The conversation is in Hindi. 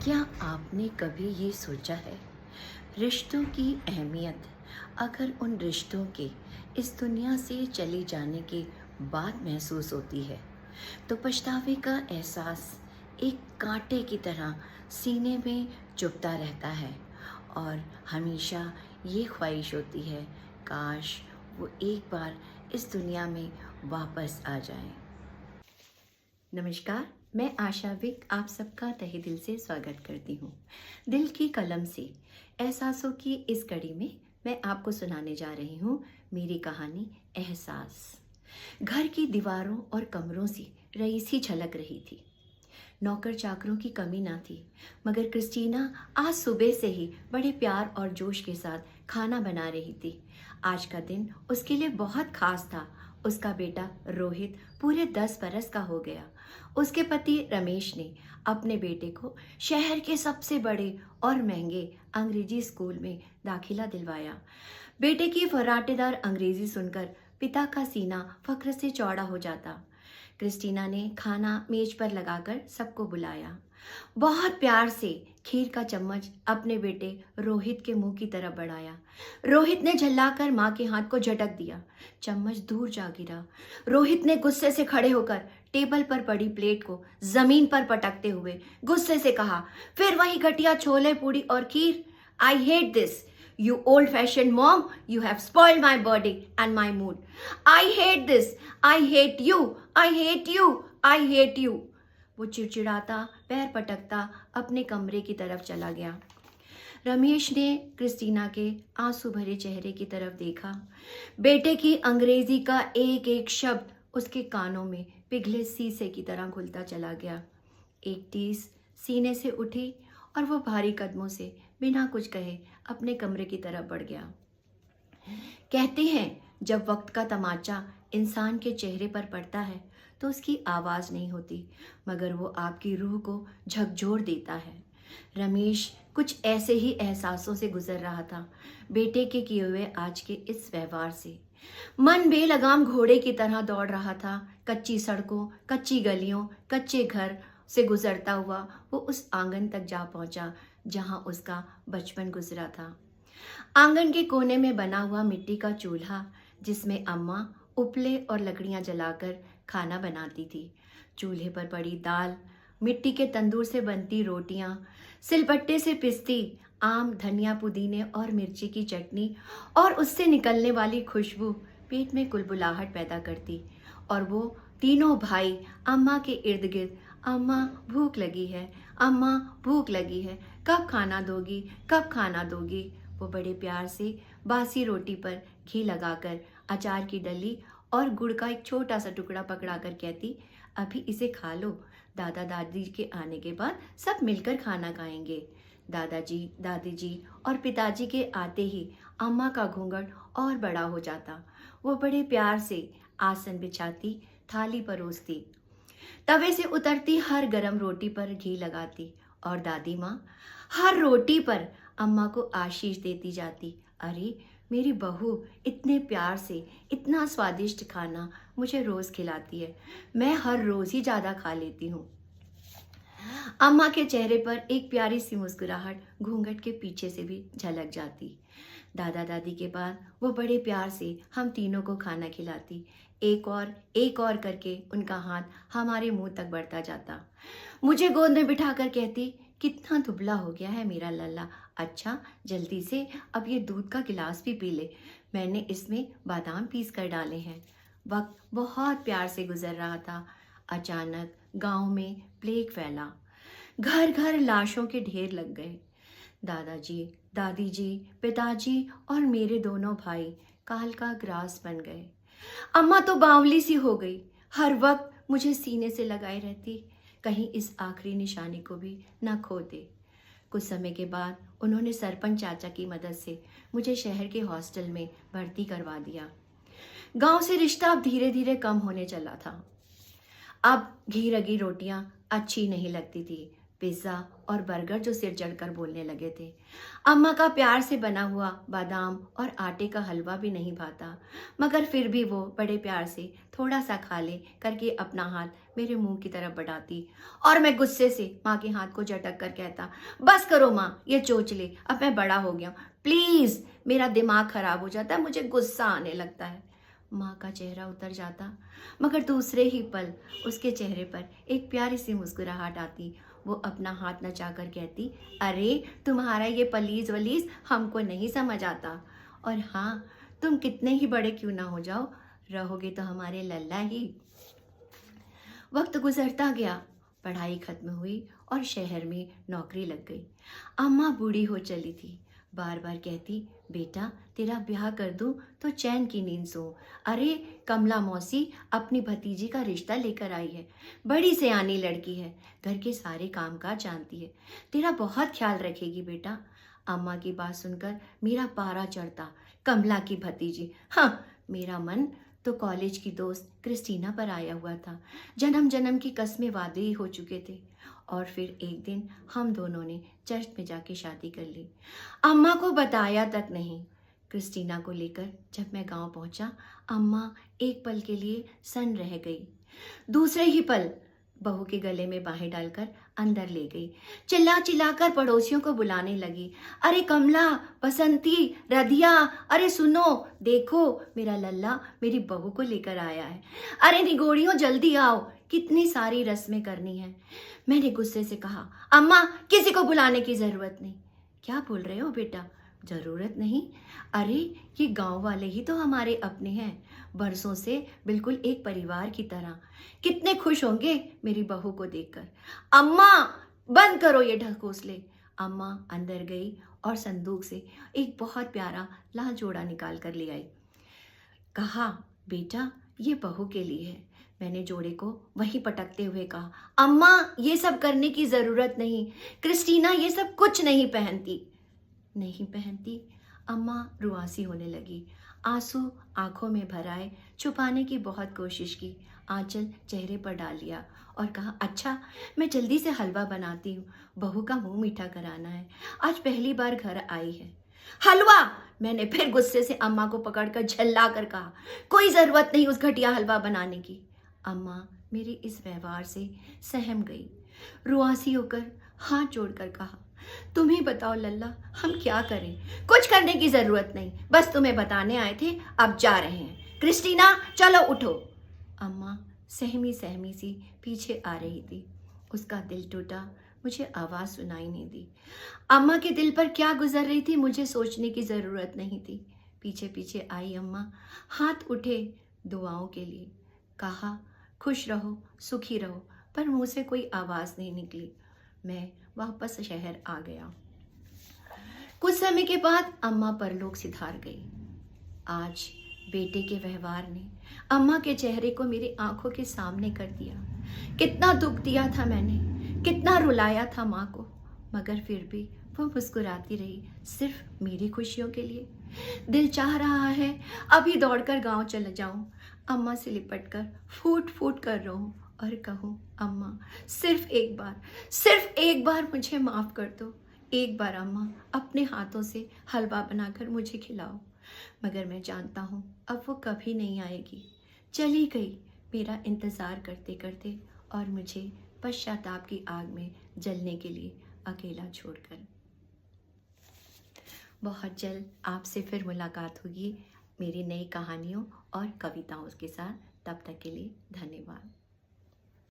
क्या आपने कभी ये सोचा है, रिश्तों की अहमियत अगर उन रिश्तों के इस दुनिया से चले जाने के बाद महसूस होती है, तो पछतावे का एहसास एक कांटे की तरह सीने में चुभता रहता है और हमेशा ये ख्वाहिश होती है, काश वो एक बार इस दुनिया में वापस आ जाएं। नमस्कार, मैं आशा विक आप सबका तहे दिल से स्वागत करती हूँ। दिल की कलम से एहसासों की इस कड़ी में मैं आपको सुनाने जा रही हूँ मेरी कहानी एहसास। घर की दीवारों और कमरों से रईसी झलक रही थी। नौकर चाकरों की कमी ना थी, मगर क्रिस्टीना आज सुबह से ही बड़े प्यार और जोश के साथ खाना बना रही थी। आज का दिन उसके लिए बहुत खास था। उसका बेटा रोहित पूरे 10 बरस का हो गया। उसके पति रमेश ने अपने बेटे को शहर के सबसे बड़े और महंगे अंग्रेजी स्कूल में दाखिला दिलवाया। बेटे की फर्राटेदार अंग्रेजी सुनकर पिता का सीना फख्र से चौड़ा हो जाता। क्रिस्टीना ने खाना मेज पर लगाकर सबको बुलाया। बहुत प्यार से खीर का चम्मच अपने बेटे रोहित के मुंह की तरफ बढ़ाया। रोहित ने झल्लाकर मां के हाथ को झटक दिया। चम्मच दूर जा गिरा। रोहित ने गुस्से से खड़े होकर टेबल पर पड़ी प्लेट को जमीन पर पटकते हुए गुस्से से कहा, फिर वही घटिया छोले पूड़ी और खीर। I hate this, you old fashioned mom, you have spoiled my body and my mood. I hate this, I hate you, I hate you, I hate you. वो चिड़चिड़ाता पैर पटकता अपने कमरे की तरफ चला गया। रमेश ने क्रिस्टीना के आंसू भरे चेहरे की तरफ देखा। बेटे की अंग्रेजी का एक एक शब्द उसके कानों में पिघले शीशे की तरह घुलता चला गया। एक टीस सीने से उठी और वो भारी कदमों से बिना कुछ कहे अपने कमरे की तरफ बढ़ गया। कहते हैं, जब वक्त का तमाचा इंसान के चेहरे पर पड़ता है तो उसकी आवाज़ नहीं होती, मगर वो आपकी रूह को झकझोर देता है। रमेश कुछ ऐसे ही एहसासों से गुजर रहा था। बेटे के किए हुए आज के इस व्यवहार से मन बेलगाम घोड़े की तरह दौड़ रहा था। कच्ची सड़कों, कच्ची गलियों, कच्चे घर से गुजरता हुआ वो उस आंगन तक जा पहुंचा जहां उसका बचपन गुजरा था। आंगन के कोने में बना हुआ मिट्टी का चूल्हा, जिसमें अम्मा उपले और लकड़ियां जलाकर खाना बनाती थी। चूल्हे पर पड़ी दाल, मिट्टी के तंदूर से बनती रोटियां, सिलबट्टे से पिसती आम, धनिया, पुदीने और मिर्ची की चटनी और उससे निकलने वाली खुशबू पेट में कुलबुलाहट पैदा करती। और वो तीनों भाई अम्मा के इर्द गिर्द, अम्मा भूख लगी है, अम्मा भूख लगी है, कब खाना दोगी, कब खाना दोगी। वो बड़े प्यार से बासी रोटी पर घी लगाकर अचार की डली और गुड़ का एक छोटा सा टुकड़ा पकड़ाकर कहती, अभी इसे खा लो, दादा दादी के आने के बाद सब मिलकर खाना खाएंगे। दादाजी, दादी जी और पिताजी के आते ही अम्मा का घूंघट और बड़ा हो जाता। वो बड़े प्यार से आसन बिछाती, थाली परोसती, तवे से उतरती हर गरम रोटी पर घी लगाती और दादी माँ हर रोटी पर अम्मा को आशीष देती जाती। अरे मेरी बहू इतने प्यार से इतना स्वादिष्ट खाना मुझे रोज खिलाती है, मैं हर रोज ही ज़्यादा खा लेती हूँ। अम्मा के चेहरे पर एक प्यारी सी मुस्कुराहट घूंघट के पीछे से भी झलक जाती। दादा दादी के बाद वो बड़े प्यार से हम तीनों को खाना खिलाती। एक और करके उनका हाथ हमारे मुंह तक बढ़ता जाता। मुझे गोद में बिठाकर कहती, कितना दुबला हो गया है मेरा लल्ला, अच्छा जल्दी से अब ये दूध का गिलास भी पी ले, मैंने इसमें बादाम पीस कर डाले हैं। वक्त बहुत प्यार से गुजर रहा था। अचानक गांव में प्लेग फैला। घर घर लाशों के ढेर लग गए। दादाजी, दादी जी, पिताजी और मेरे दोनों भाई काल का ग्रास बन गए। अम्मा तो बावली सी हो गई, हर वक्त मुझे सीने से लगाए रहती, कहीं इस आखिरी निशानी को भी न खो दे। कुछ समय के बाद उन्होंने सरपंच चाचा की मदद से मुझे शहर के हॉस्टल में भर्ती करवा दिया। गांव से रिश्ता अब धीरे धीरे कम होने चला था। अब घी रगी रोटियां अच्छी नहीं लगती थी, पिज़्ज़ा और बर्गर जो सिर चढ़कर बोलने लगे थे। अम्मा का प्यार से बना हुआ बादाम और आटे का हलवा भी नहीं भाता, मगर फिर भी वो बड़े प्यार से थोड़ा सा खा ले करके अपना हाथ मेरे मुंह की तरफ बढ़ाती और मैं गुस्से से माँ के हाथ को झटक कर कहता, बस करो माँ, ये चोचले, अब मैं बड़ा हो गया, प्लीज़। मेरा दिमाग खराब हो जाता है, मुझे गुस्सा आने लगता है। माँ का चेहरा उतर जाता, मगर दूसरे ही पल उसके चेहरे पर एक प्यारी सी मुस्कुराहट आती। वो अपना हाथ नचाकर कहती, अरे तुम्हारा ये पलीज वलीज हमको नहीं समझ आता, और हाँ, तुम कितने ही बड़े क्यों ना हो जाओ, रहोगे तो हमारे लल्ला ही। वक्त गुजरता गया, पढ़ाई खत्म हुई और शहर में नौकरी लग गई। अम्मा बूढ़ी हो चली थी, बार बार कहती, बेटा तेरा ब्याह कर दूं तो चैन की नींद सो। अरे कमला मौसी अपनी भतीजी का रिश्ता लेकर आई है, बड़ी सयानी लड़की है, घर के सारे कामकाज जानती है, तेरा बहुत ख्याल रखेगी बेटा। अम्मा की बात सुनकर मेरा पारा चढ़ता, कमला की भतीजी, हाँ, मेरा मन तो कॉलेज की दोस्त क्रिस्टीना पर आया हुआ था। जन्म जन्म की कस्में वादे ही हो चुके थे, और फिर एक दिन हम दोनों ने चर्च में जाके शादी कर ली। अम्मा को बताया तक नहीं। क्रिस्टीना को लेकर जब मैं गांव पहुंचा, अम्मा एक पल के लिए सन्न रह गई। दूसरे ही पल बहू के गले में बाहें डालकर अंदर ले गई। चिल्ला चिल्लाकर पड़ोसियों को बुलाने लगी, अरे कमला, बसंती, रधिया, अरे सुनो, देखो मेरा लल्ला मेरी बहू को लेकर आया है। अरे निगोड़ियों जल्दी आओ, कितनी सारी रस्में करनी है। मैंने गुस्से से कहा, अम्मा किसी को बुलाने की जरूरत नहीं। क्या बोल रहे हो बेटा, जरूरत नहीं? अरे ये गांव वाले ही तो हमारे अपने हैं, बरसों से बिल्कुल एक परिवार की तरह। कितने खुश होंगे मेरी बहू को देखकर। अम्मा बंद करो ये ढकोसले। अम्मा अंदर गई और संदूक से एक बहुत प्यारा लाल जोड़ा निकाल कर ले आई। कहा, बेटा ये बहू के लिए है। मैंने जोड़े को वहीं पटकते हुए कहा, अम्मा ये सब करने की जरूरत नहीं, क्रिस्टीना ये सब कुछ नहीं पहनती। नहीं पहनती? अम्मा रुआसी होने लगी, आंसू आंखों में भर आए, छुपाने की बहुत कोशिश की, आंचल चेहरे पर डाल लिया और कहा, अच्छा मैं जल्दी से हलवा बनाती हूँ, बहू का मुंह मीठा कराना है, आज पहली बार घर आई है। हलवा! मैंने फिर गुस्से से अम्मा को पकड़कर झल्ला कर कहा, कोई जरूरत नहीं उस घटिया हलवा बनाने की। अम्मा मेरी इस व्यवहार से सहम गई, रुआसी होकर हाथ जोड़कर कहा, तुम ही बताओ लल्ला, हम क्या करें? कुछ करने की जरूरत नहीं, बस तुम्हें बताने आए थे, अब जा रहे हैं। क्रिस्टीना चलो उठो। अम्मा सहमी सहमी सी पीछे आ रही थी, उसका दिल टूटा, मुझे आवाज सुनाई नहीं दी। अम्मा के दिल पर क्या गुजर रही थी मुझे सोचने की जरूरत नहीं थी। पीछे पीछे आई अम्मा, हाथ उठे दुआओं के लिए, कहा, खुश रहो सुखी रहो, पर मुंह से कोई आवाज नहीं निकली। मैं वापस शहर आ गया। कुछ समय के बाद अम्मा परलोक सिधार गई। आज बेटे के व्यवहार ने अम्मा के चेहरे को मेरी आंखों के सामने कर दिया। कितना दुख दिया था मैंने, कितना रुलाया था माँ को, मगर फिर भी वो मुस्कुराती रही, सिर्फ मेरी खुशियों के लिए। दिल चाह रहा है अभी दौड़कर गांव चले जाऊं, अम्मा से लिपटकर फूट फूट कर रोऊं और कहूं, अम्मा सिर्फ एक बार मुझे माफ कर दो, एक बार अम्मा अपने हाथों से हलवा बनाकर मुझे खिलाओ। मगर मैं जानता हूँ अब वो कभी नहीं आएगी, चली गई मेरा इंतज़ार करते करते और मुझे पश्चाताप की आग में जलने के लिए अकेला छोड़कर। बहुत जल्द आपसे फिर मुलाकात होगी मेरी नई कहानियों और कविताओं के साथ। तब तक के लिए धन्यवाद।